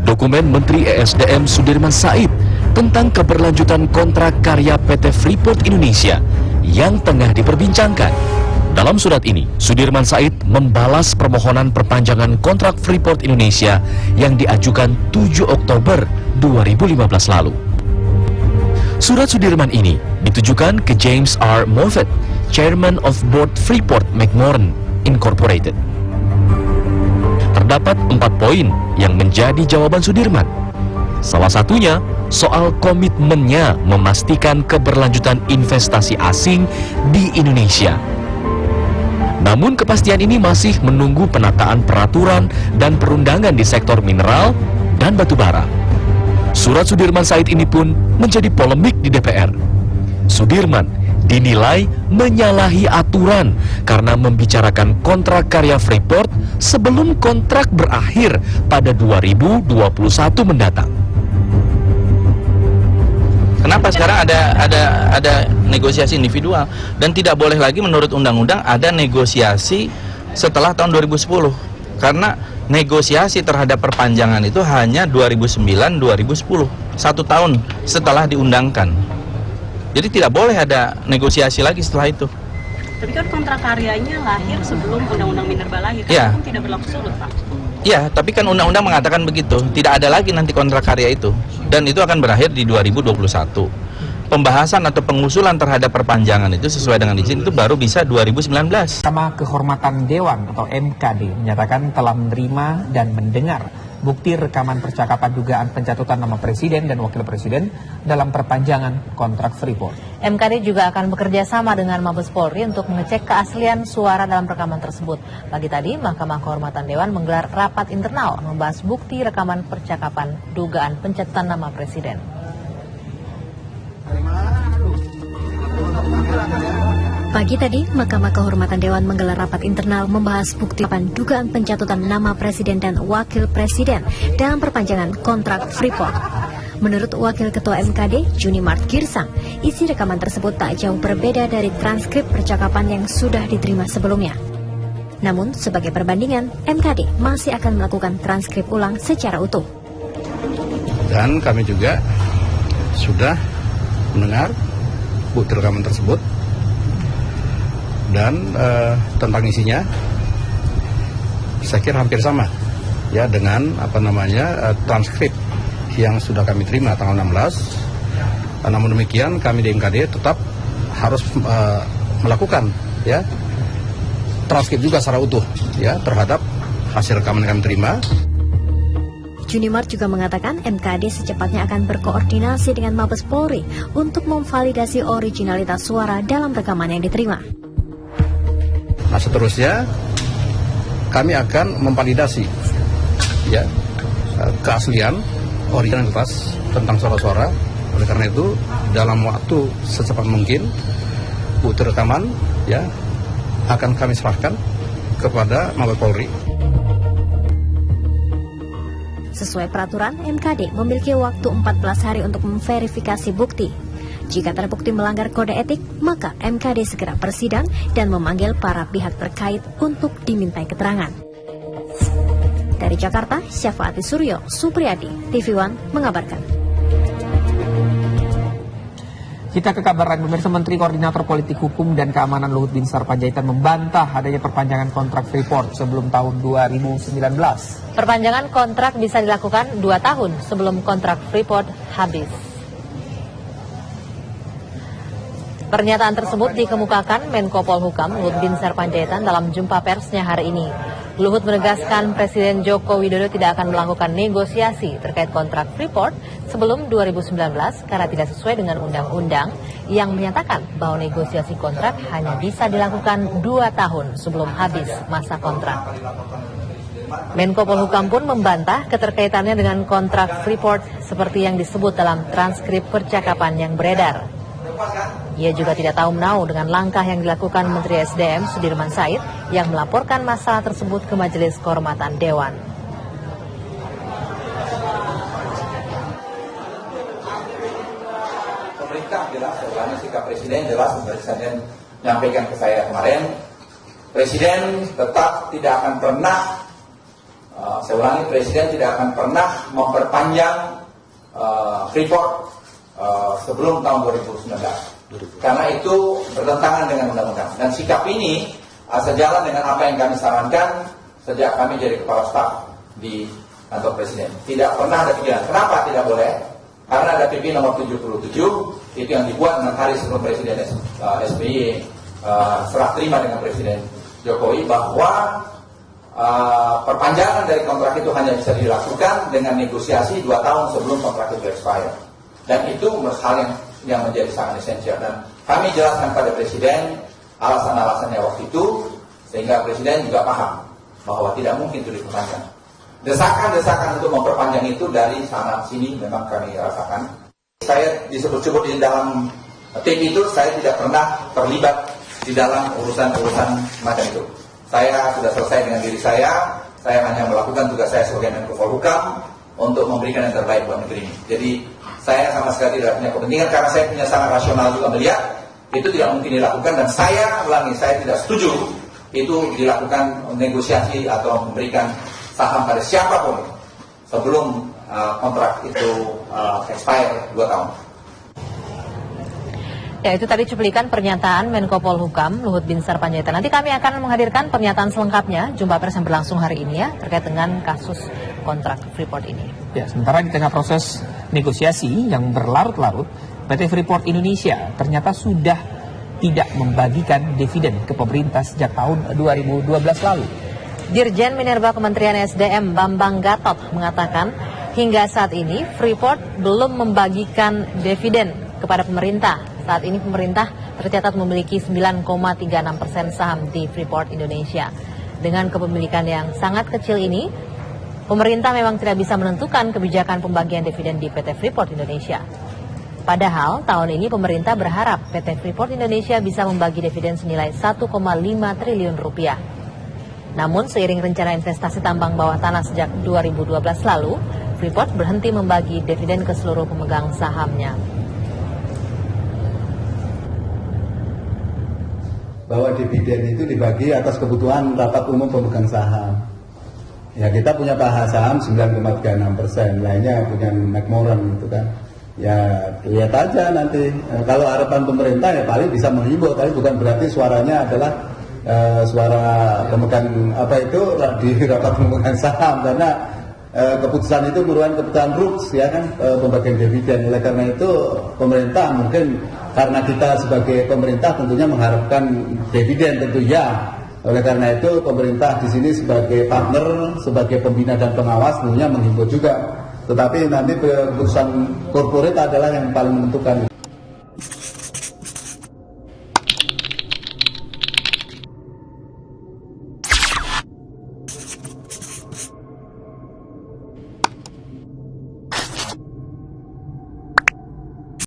dokumen Menteri ESDM Sudirman Said tentang keberlanjutan kontrak karya PT Freeport Indonesia yang tengah diperbincangkan. Dalam surat ini, Sudirman Said membalas permohonan perpanjangan kontrak Freeport Indonesia yang diajukan 7 Oktober 2015 lalu. Surat Sudirman ini ditujukan ke James R. Moffett, Chairman of Board Freeport McMoran Incorporated. Terdapat 4 poin yang menjadi jawaban Sudirman. Salah satunya soal komitmennya memastikan keberlanjutan investasi asing di Indonesia. Namun kepastian ini masih menunggu penataan peraturan dan perundangan di sektor mineral dan batu bara. Surat Sudirman Said ini pun menjadi polemik di DPR. Sudirman dinilai menyalahi aturan karena membicarakan kontrak karya Freeport sebelum kontrak berakhir pada 2021 mendatang. Kenapa sekarang ada negosiasi individual dan tidak boleh lagi menurut undang-undang ada negosiasi setelah tahun 2010 karena negosiasi terhadap perpanjangan itu hanya 2009-2010, 1 tahun setelah diundangkan. Jadi tidak boleh ada negosiasi lagi setelah itu. Tapi kan kontrak karyanya lahir sebelum Undang-Undang Minerba lahir, kan Ya. tidak berlaku surut, Pak. Iya, tapi kan undang-undang mengatakan begitu. Tidak ada lagi nanti kontrak karya itu. Dan itu akan berakhir di 2021. Pembahasan atau pengusulan terhadap perpanjangan itu sesuai dengan izin itu baru bisa 2019. Mahkamah Kehormatan Dewan atau MKD menyatakan telah menerima dan mendengar bukti rekaman percakapan dugaan pencatutan nama Presiden dan Wakil Presiden dalam perpanjangan kontrak Freeport. MKD juga akan bekerja sama dengan Mabes Polri untuk mengecek keaslian suara dalam rekaman tersebut. Pagi tadi, Mahkamah Kehormatan Dewan menggelar rapat internal membahas bukti rekaman percakapan dugaan pencatutan nama Presiden. Pagi tadi, Mahkamah Kehormatan Dewan menggelar rapat internal membahas bukti dugaan pencatutan nama Presiden dan Wakil Presiden dalam perpanjangan kontrak Freeport. Menurut Wakil Ketua MKD, Junimart Girsang, isi rekaman tersebut tak jauh berbeda dari transkrip percakapan yang sudah diterima sebelumnya. Namun, sebagai perbandingan, MKD masih akan melakukan transkrip ulang secara utuh. Dan kami juga sudah mendengar bukti rekaman tersebut dan tentang isinya saya kira hampir sama ya dengan transkrip yang sudah kami terima tanggal 16. Namun demikian kami di MKD tetap harus melakukan ya transkrip juga secara utuh ya terhadap hasil rekaman yang kami terima. Junimart juga mengatakan MKD secepatnya akan berkoordinasi dengan Mabes Polri untuk memvalidasi originalitas suara dalam rekaman yang diterima. Nah seterusnya kami akan memvalidasi ya keaslian originalitas tentang suara-suara. Oleh karena itu dalam waktu secepat mungkin bukti rekaman ya akan kami serahkan kepada Mabes Polri. Sesuai peraturan, MKD memiliki waktu 14 hari untuk memverifikasi bukti. Jika terbukti melanggar kode etik, maka MKD segera bersidang dan memanggil para pihak terkait untuk dimintai keterangan. Dari Jakarta, Syafaati Suryo, Supriyadi, TV One mengabarkan. Kita ke kabar lain, pemirsa. Menteri Koordinator Politik Hukum dan Keamanan Luhut Binsar Panjaitan membantah adanya perpanjangan kontrak Freeport sebelum tahun 2019. Perpanjangan kontrak bisa dilakukan 2 tahun sebelum kontrak Freeport habis. Pernyataan tersebut dikemukakan Menko Polhukam Luhut Binsar Panjaitan dalam jumpa persnya hari ini. Luhut menegaskan Presiden Joko Widodo tidak akan melakukan negosiasi terkait kontrak Freeport sebelum 2019 karena tidak sesuai dengan undang-undang yang menyatakan bahwa negosiasi kontrak hanya bisa dilakukan 2 tahun sebelum habis masa kontrak. Menko Polhukam pun membantah keterkaitannya dengan kontrak Freeport seperti yang disebut dalam transkrip percakapan yang beredar. Ia juga tidak tahu menau dengan langkah yang dilakukan Menteri SDM Sudirman Said yang melaporkan masalah tersebut ke Majelis Kehormatan Dewan. Pemerintah jelas, karena sikap Presiden jelas, Presiden menyampaikan ke saya kemarin, Presiden tetap tidak akan pernah saya ulangi, Presiden tidak akan pernah memperpanjang Freeport sebelum tahun 2019. Karena itu bertentangan dengan undang-undang. Dan sikap ini sejalan dengan apa yang kami sarankan sejak kami jadi kepala staf di kantor Presiden. Tidak pernah ada pikiran. Kenapa tidak boleh? Karena ada PP nomor 77, itu yang dibuat 6 hari sebelum Presiden SBY serah terima dengan Presiden Jokowi, bahwa perpanjangan dari kontrak itu hanya bisa dilakukan dengan negosiasi 2 tahun sebelum kontrak itu expire. Dan itu hal yang menjadi sangat esensial. Dan kami jelaskan pada Presiden alasan-alasannya waktu itu, sehingga Presiden juga paham bahwa tidak mungkin itu diperpanjang. Desakan-desakan untuk memperpanjang itu dari sana sini memang kami rasakan. Saya disebut-sebut di dalam tim itu, saya tidak pernah terlibat di dalam urusan-urusan macam itu. Saya sudah selesai dengan diri saya hanya melakukan tugas saya sebagai Menko Polhukam untuk memberikan yang terbaik buat negeri ini. Jadi saya sama sekali tidak punya kepentingan, karena saya punya sangat rasional juga melihat itu tidak mungkin dilakukan, dan saya ulangi, saya tidak setuju itu dilakukan negosiasi atau memberikan saham pada siapapun sebelum kontrak itu expire 2 tahun. Ya, itu tadi cuplikan pernyataan Menko Polhukam Luhut Binsar Panjaitan. Nanti kami akan menghadirkan pernyataan selengkapnya jumpa pers yang berlangsung hari ini ya, terkait dengan kasus kontrak Freeport ini. Ya, sementara di tengah proses negosiasi yang berlarut-larut, PT Freeport Indonesia ternyata sudah tidak membagikan dividen ke pemerintah sejak tahun 2012 lalu. Dirjen Minerba Kementerian SDM Bambang Gatot mengatakan hingga saat ini Freeport belum membagikan dividen kepada pemerintah. Saat ini pemerintah tercatat memiliki 9,36% saham di Freeport Indonesia. Dengan kepemilikan yang sangat kecil ini, pemerintah memang tidak bisa menentukan kebijakan pembagian dividen di PT Freeport Indonesia. Padahal tahun ini pemerintah berharap PT Freeport Indonesia bisa membagi dividen senilai 1,5 triliun rupiah. Namun seiring rencana investasi tambang bawah tanah sejak 2012 lalu, Freeport berhenti membagi dividen ke seluruh pemegang sahamnya. Bahwa dividen itu dibagi atas kebutuhan rapat umum pemegang saham. Ya, kita punya PH saham 9,36%, lainnya punya McMoran gitu kan. Ya, lihat aja nanti. Kalau harapan pemerintah ya paling bisa menghimbau, tapi bukan berarti suaranya adalah suara pemegang di rapat pemegang saham, karena keputusan itu merupakan keputusan RUPS ya kan, pembagian dividen. Oleh karena itu pemerintah mungkin, karena kita sebagai pemerintah tentunya mengharapkan dividen tentu ya. Oleh karena itu pemerintah di sini sebagai partner, sebagai pembina dan pengawas tentunya menghimbau juga. Tetapi nanti keputusan korporat adalah yang paling menentukan.